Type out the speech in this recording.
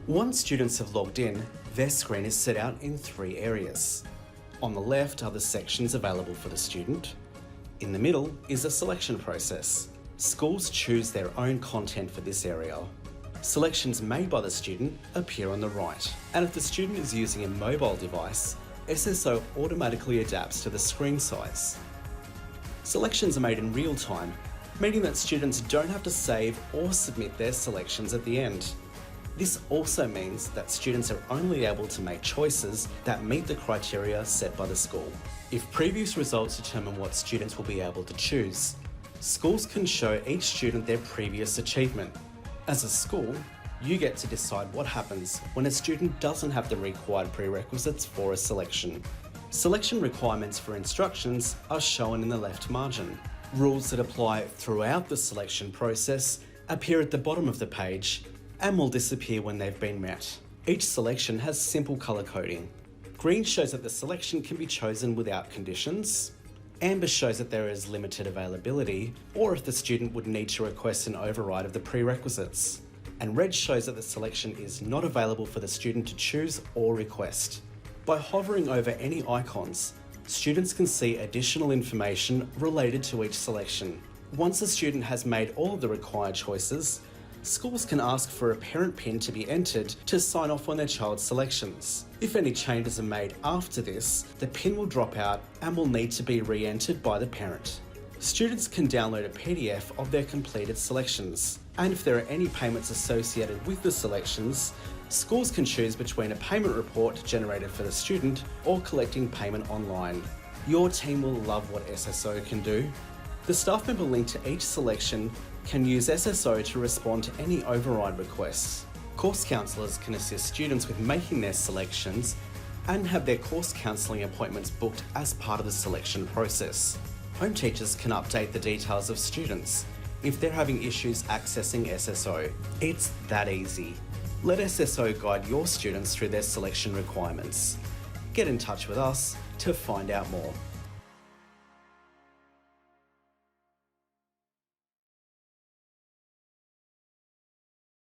Once students have logged in, their screen is set out in 3 areas. On the left are the sections available for the student. In the middle is the selection process. Schools choose their own content for this area. Selections made by the student appear on the right. And if the student is using a mobile device, SSO automatically adapts to the screen size. Selections are made in real time, meaning that students don't have to save or submit their selections at the end. This also means that students are only able to make choices that meet the criteria set by the school. If previous results determine what students will be able to choose, schools can show each student their previous achievement. As a school, you get to decide what happens when a student doesn't have the required prerequisites for a selection. Selection requirements for instructions are shown in the left margin. Rules that apply throughout the selection process appear at the bottom of the page and will disappear when they've been met. Each selection has simple colour coding. Green shows that the selection can be chosen without conditions. Amber shows that there is limited availability, or if the student would need to request an override of the prerequisites. And red shows that the selection is not available for the student to choose or request. By hovering over any icons, students can see additional information related to each selection. Once a student has made all of the required choices, schools can ask for a parent PIN to be entered to sign off on their child's selections. If any changes are made after this, the PIN will drop out and will need to be re-entered by the parent. Students can download a PDF of their completed selections, and if there are any payments associated with the selections, schools can choose between a payment report generated for the student or collecting payment online. Your team will love what SSO can do. The staff member linked to each selection can use SSO to respond to any override requests. Course counsellors can assist students with making their selections and have their course counselling appointments booked as part of the selection process. Home teachers can update the details of students if they're having issues accessing SSO. It's that easy. Let SSO guide your students through their selection requirements. Get in touch with us to find out more.